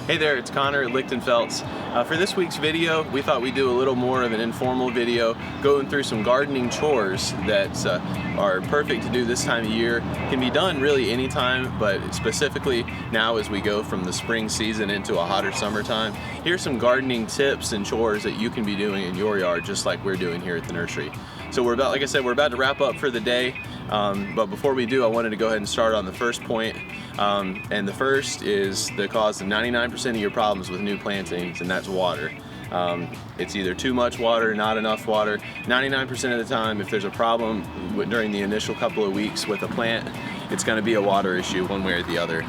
Hey there, it's Connor at Lichtenfeld's. For this week's video, we thought we'd do a little more of an informal video going through some gardening chores that are perfect to do this time of year. Can be done really anytime, but specifically now as we go from the spring season into a hotter summertime. Here's some gardening tips and chores that you can be doing in your yard just like we're doing here at the nursery. So we're about, like I said, we're about to wrap up for the day, but before we do, I wanted to go ahead and start on the first point. And the first is the cause of 99% of your problems with new plantings, and that's water. It's either too much water, not enough water. 99% of the time, if there's a problem during the initial couple of weeks with a plant, it's going to be a water issue one way or the other.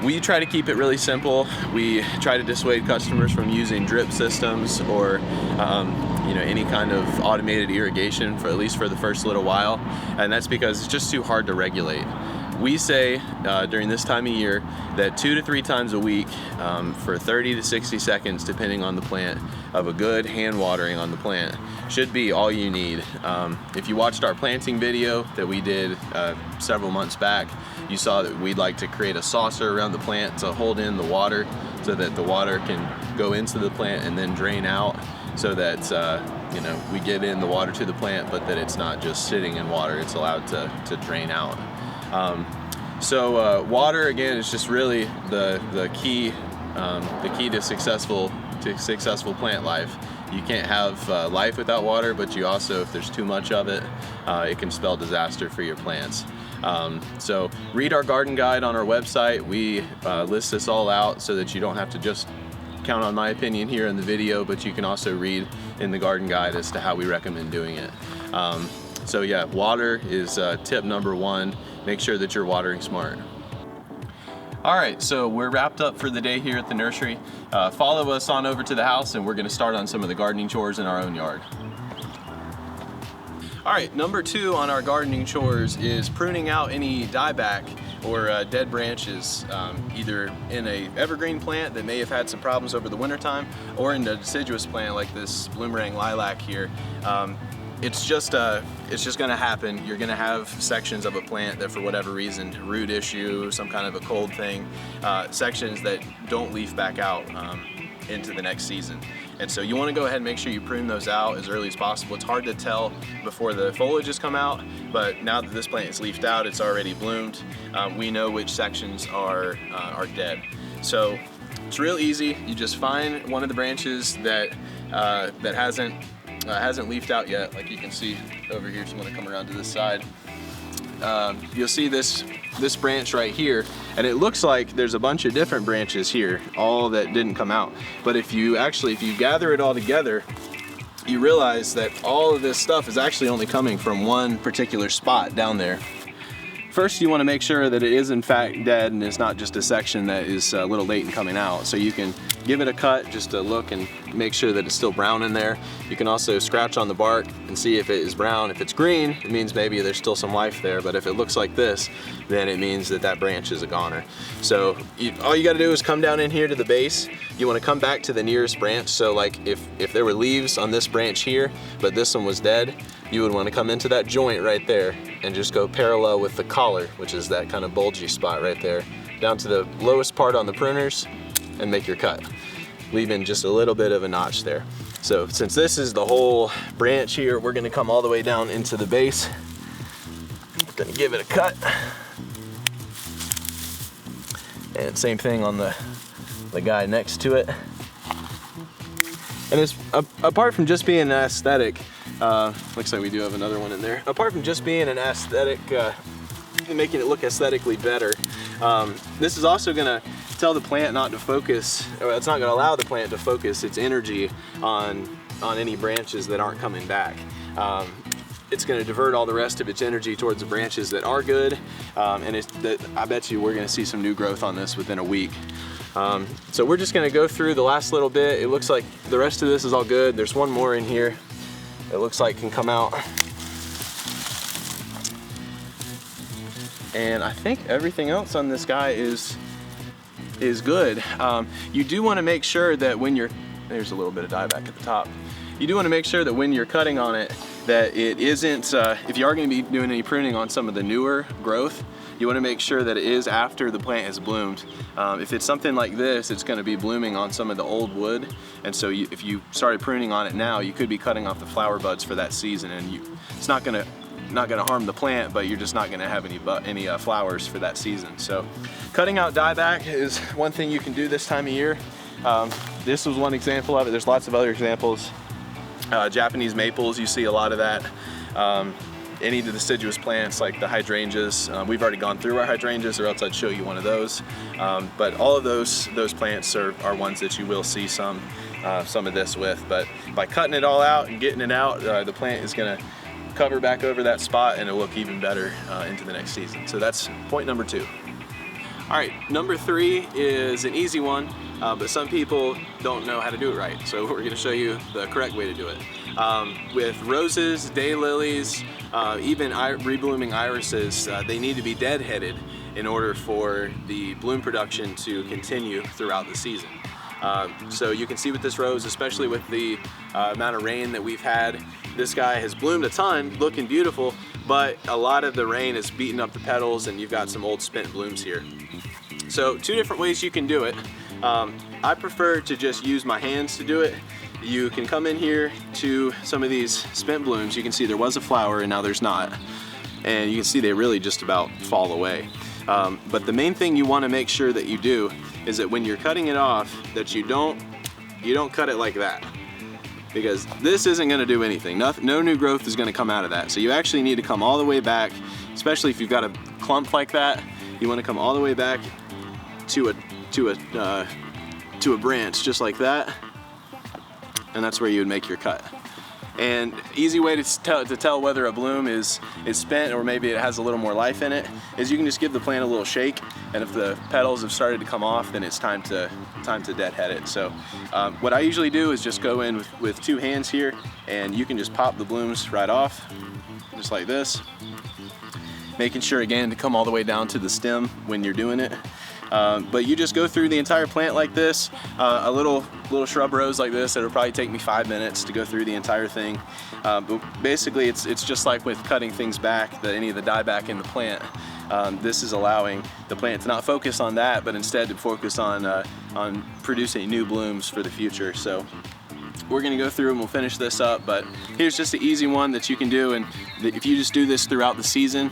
We try to keep it really simple. We try to dissuade customers from using drip systems or any kind of automated irrigation for at least for the first little while, and that's because it's just too hard to regulate. We say during this time of year that 2 to 3 times a week for 30 to 60 seconds, depending on the plant, of a good hand watering on the plant should be all you need. If you watched our planting video that we did several months back, you saw that we'd like to create a saucer around the plant to hold in the water so that the water can go into the plant and then drain out, so that we get in the water to the plant, but that it's not just sitting in water, it's allowed to drain out. Water, again, is just really the key to successful plant life. You can't have life without water, but you also, if there's too much of it, it can spell disaster for your plants. So read our garden guide on our website. We list this all out so that you don't have to just count on my opinion here in the video, but you can also read in the garden guide as to how we recommend doing it. So yeah, water is tip number 1. Make sure that you're watering smart. All right, so we're wrapped up for the day here at the nursery. Follow us on over to the house and we're gonna start on some of the gardening chores in our own yard. All right, number 2 on our gardening chores is pruning out any dieback or dead branches, either in a evergreen plant that may have had some problems over the winter time, or in a deciduous plant like this bloomerang lilac here. It's just gonna happen. You're gonna have sections of a plant that for whatever reason, root issue, some kind of a cold thing, sections that don't leaf back out into the next season. And so you wanna go ahead and make sure you prune those out as early as possible. It's hard to tell before the foliage has come out, but now that this plant is leafed out, it's already bloomed, we know which sections are dead. So it's real easy. You just find one of the branches that hasn't leafed out yet, like you can see over here. So I'm gonna come around to this side. You'll see this branch right here, and it looks like there's a bunch of different branches here, all that didn't come out. But if you gather it all together, you realize that all of this stuff is actually only coming from one particular spot down there. First, you want to make sure that it is in fact dead and it's not just a section that is a little late in coming out. So you can give it a cut just to look and make sure that it's still brown in there. You can also scratch on the bark and see if it is brown. If it's green, it means maybe there's still some life there, but if it looks like this, then it means that that branch is a goner. So all you got to do is come down in here to the base. You want to come back to the nearest branch. So like if there were leaves on this branch here, but this one was dead, you would want to come into that joint right there and just go parallel with the collar, which is that kind of bulgy spot right there, down to the lowest part on the pruners and make your cut, leaving just a little bit of a notch there. So since this is the whole branch here, we're going to come all the way down into the base. I'm going to give it a cut. And same thing on the guy next to it. And it's apart from just being an aesthetic, looks like we do have another one in there. Apart from just being an aesthetic, making it look aesthetically better, this is also gonna tell the plant not to focus, or it's not gonna allow the plant to focus its energy on any branches that aren't coming back. It's gonna divert all the rest of its energy towards the branches that are good, and I bet you we're gonna see some new growth on this within a week. So we're just gonna go through the last little bit. It looks like the rest of this is all good. There's one more in here it looks like can come out. And I think everything else on this guy is good. You do want to make sure that when there's a little bit of dieback at the top. You do want to make sure that when you're cutting on it, that it isn't, if you are going to be doing any pruning on some of the newer growth, you want to make sure that it is after the plant has bloomed. If it's something like this, it's going to be blooming on some of the old wood, and so if you started pruning on it now, you could be cutting off the flower buds for that season, and it's not going to harm the plant, but you're just not going to have any flowers for that season. So cutting out dieback is one thing you can do this time of year. This was one example of it. There's lots of other examples. Japanese maples, you see a lot of that. Any of the deciduous plants like the hydrangeas, we've already gone through our hydrangeas, or else I'd show you one of those. But all of those plants are ones that you will see some of this with. But by cutting it all out and getting it out, the plant is going to cover back over that spot, and it'll look even better into the next season. So that's point number 2. All right, number 3 is an easy one, but some people don't know how to do it right. So we're gonna show you the correct way to do it. With roses, daylilies, even reblooming irises, they need to be deadheaded in order for the bloom production to continue throughout the season. So you can see with this rose, especially with the amount of rain that we've had, this guy has bloomed a ton, looking beautiful, but a lot of the rain has beaten up the petals and you've got some old spent blooms here. So 2 different ways you can do it. I prefer to just use my hands to do it. You can come in here to some of these spent blooms. You can see there was a flower and now there's not. And you can see they really just about fall away. But the main thing you want to make sure that you do is that when you're cutting it off, that you don't cut it like that. Because this isn't going to do anything. No new growth is going to come out of that. So you actually need to come all the way back, especially if you've got a clump like that. You want to come all the way back to a branch just like that, and that's where you would make your cut. And easy way to tell whether a bloom is spent or maybe it has a little more life in it is you can just give the plant a little shake, and if the petals have started to come off, then it's time to deadhead it. So what I usually do is just go in with 2 hands here, and you can just pop the blooms right off just like this, making sure again to come all the way down to the stem when you're doing it. But you just go through the entire plant like this. A little shrub rose like this, it'll probably take me 5 minutes to go through the entire thing. But basically it's just like with cutting things back, any of the dieback in the plant. This is allowing the plant to not focus on that, but instead to focus on producing new blooms for the future. So we're gonna go through and we'll finish this up, but here's just an easy one that you can do, and if you just do this throughout the season,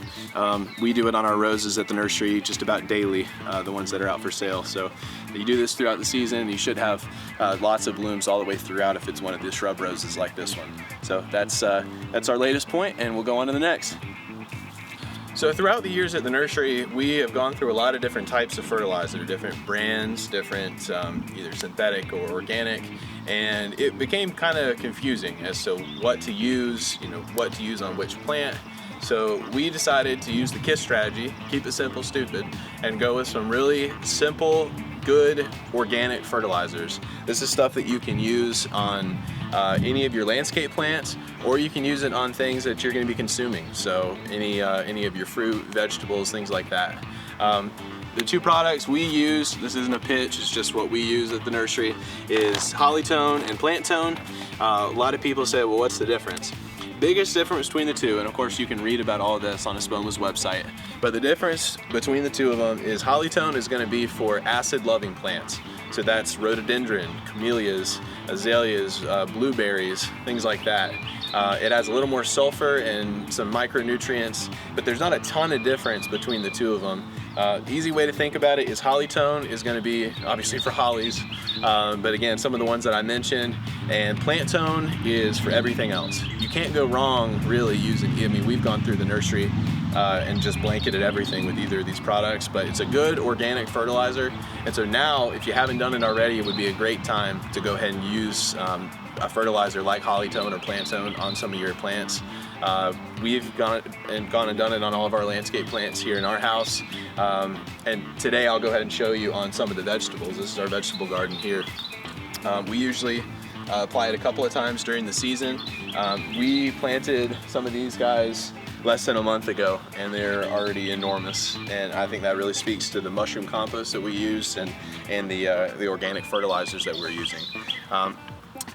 we do it on our roses at the nursery just about daily, the ones that are out for sale. So you do this throughout the season, you should have lots of blooms all the way throughout if it's one of the shrub roses like this one. So that's our latest point, and we'll go on to the next. So throughout the years at the nursery, we have gone through a lot of different types of fertilizer, different brands, different either synthetic or organic, and it became kind of confusing as to what to use, what to use on which plant. So we decided to use the KISS strategy, keep it simple, stupid, and go with some really simple, good organic fertilizers. This is stuff that you can use on any of your landscape plants, or you can use it on things that you're going to be consuming. So any of your fruit, vegetables, things like that. The 2 products we use, this isn't a pitch, it's just what we use at the nursery, is Hollytone and Plant Tone. A lot of people say, well, what's the difference? Biggest difference between the 2, and of course you can read about all of this on Espoma's website, but the difference between the 2 of them is Hollytone is going to be for acid-loving plants. So that's rhododendron, camellias, azaleas, blueberries, things like that. It has a little more sulfur and some micronutrients, but there's not a ton of difference between the 2 of them. Easy way to think about it is Hollytone is going to be obviously for hollies, but again, some of the ones that I mentioned, and Plant Tone is for everything else. You can't go wrong really using, we've gone through the nursery and just blanketed everything with either of these products, but it's a good organic fertilizer. And so now, if you haven't done it already, it would be a great time to go ahead and use a fertilizer like Hollytone or Plant Tone on some of your plants. We've gone and done it on all of our landscape plants here in our house. And today I'll go ahead and show you on some of the vegetables. This is our vegetable garden here. We usually apply it a couple of times during the season. We planted some of these guys less than a month ago, and they're already enormous. And I think that really speaks to the mushroom compost that we use and the organic fertilizers that we're using.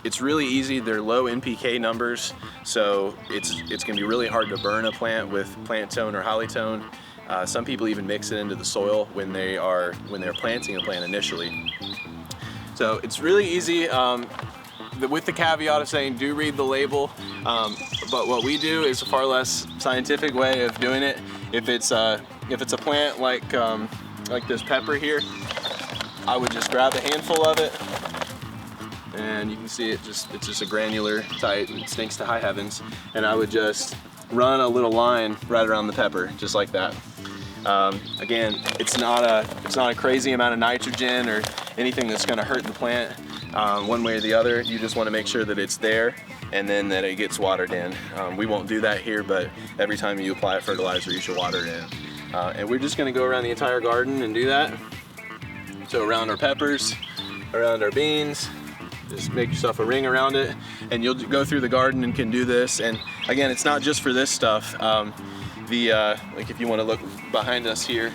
It's really easy. They're low NPK numbers, so it's gonna be really hard to burn a plant with plant tone or holly-tone. Some people even mix it into the soil when they're planting a plant initially. So it's really easy, with the caveat of saying do read the label. But what we do is a far less scientific way of doing it. If it's a plant like this pepper here, I would just grab a handful of it, and you can see it's just a granular type. It stinks to high heavens, and I would just run a little line right around the pepper, just like that. Again, it's not a crazy amount of nitrogen or anything that's going to hurt the plant one way or the other. You just want to make sure that it's there and then that it gets watered in. We won't do that here, but every time you apply a fertilizer, you should water it in. And we're just going to go around the entire garden and do that. So around our peppers, around our beans, just make yourself a ring around it, and you'll go through the garden and can do this. And again, it's not just for this stuff. Like if you want to look behind us here,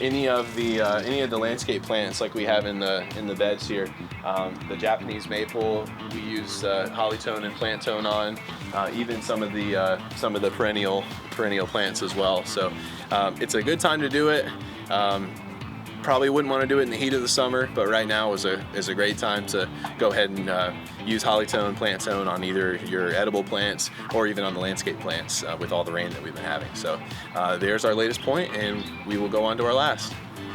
any of the landscape plants like we have in the beds here, the Japanese maple we use holly-tone and plant tone on, even some of the perennial plants as well. So it's a good time to do it. Probably wouldn't want to do it in the heat of the summer, but right now is a great time to go ahead and use holly-tone, plant tone on either your edible plants or even on the landscape plants with all the rain that we've been having. So there's our latest point, and we will go on to our last.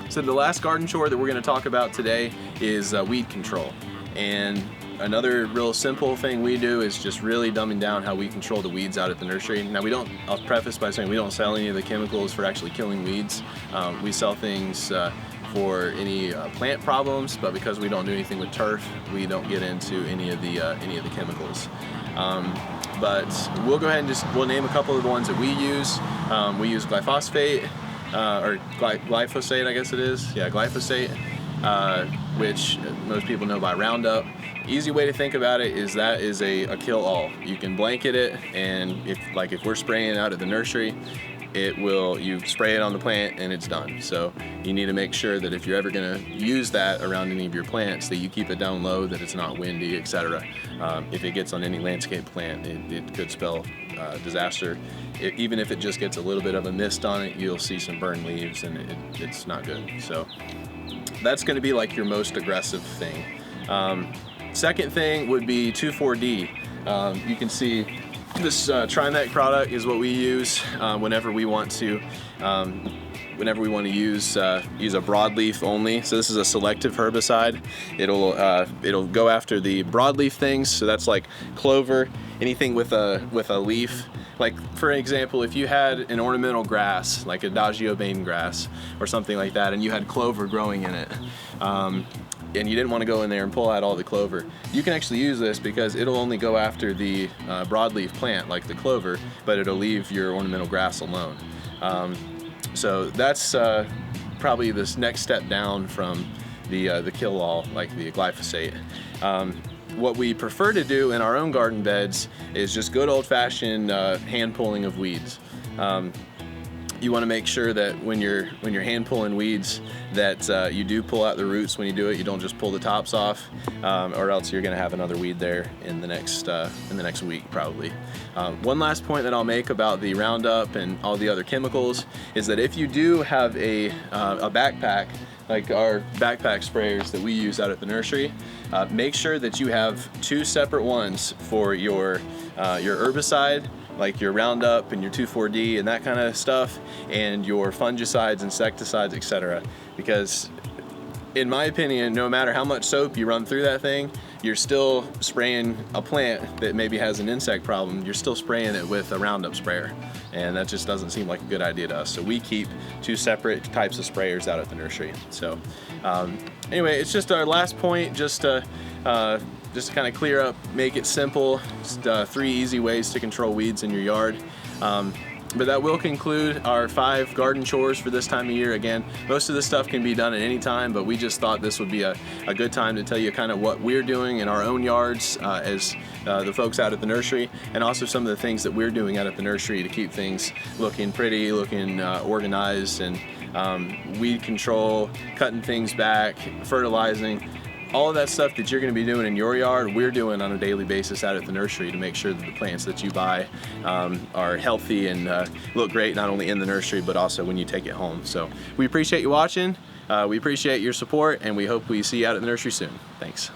So the last garden chore that we're going to talk about today is weed control. And another real simple thing we do is just really dumbing down how we control the weeds out at the nursery. Now I'll preface by saying we don't sell any of the chemicals for actually killing weeds. We sell things for any plant problems, but because we don't do anything with turf, we don't get into any of the chemicals. But we'll go ahead and we'll name a couple of the ones that we use. We use glyphosate, or glyphosate, I guess it is. Yeah, glyphosate, which most people know by Roundup. Easy way to think about it is that is a kill-all. You can blanket it, and if we're spraying out at the nursery, you spray it on the plant and it's done. So you need to make sure that if you're ever going to use that around any of your plants, that you keep it down low, that it's not windy, etc. If it gets on any landscape plant, it could spell disaster. Even if it just gets a little bit of a mist on it, you'll see some burned leaves, and it's not good. So that's going to be like your most aggressive thing. Second thing would be 2,4-D. You can see this Trimec product is what we use whenever we want to use a broadleaf only. So this is a selective herbicide. It'll go after the broadleaf things. So that's like clover, anything with a leaf. Like for example, if you had an ornamental grass, like Adagio Bane grass or something like that, and you had clover growing in it, and you didn't want to go in there and pull out all the clover, you can actually use this because it'll only go after the broadleaf plant like the clover, but it'll leave your ornamental grass alone. So that's probably this next step down from the kill-all like the glyphosate. What we prefer to do in our own garden beds is just good old-fashioned hand pulling of weeds. You want to make sure that when you're hand pulling weeds that you do pull out the roots when you do it. You don't just pull the tops off, or else you're going to have another weed there in the next week probably. One last point that I'll make about the Roundup and all the other chemicals is that if you do have a backpack, like our backpack sprayers that we use out at the nursery, make sure that you have two separate ones for your herbicide, like your Roundup and your 2,4-D and that kind of stuff, and your fungicides, insecticides, etc. Because in my opinion, no matter how much soap you run through that thing, you're still spraying a plant that maybe has an insect problem. You're still spraying it with a Roundup sprayer, and that just doesn't seem like a good idea to us. So we keep two separate types of sprayers out at the nursery. So anyway, it's just our last point, just to kind of clear up, make it simple. Just 3 easy ways to control weeds in your yard. But that will conclude our 5 garden chores for this time of year. Again, most of this stuff can be done at any time, but we just thought this would be a good time to tell you kind of what we're doing in our own yards as the folks out at the nursery, and also some of the things that we're doing out at the nursery to keep things looking pretty, looking organized, and weed control, cutting things back, fertilizing. all of that stuff that you're going to be doing in your yard, we're doing on a daily basis out at the nursery to make sure that the plants that you buy are healthy and look great, not only in the nursery, but also when you take it home. So we appreciate you watching. We appreciate your support, and we hope we see you out at the nursery soon. Thanks.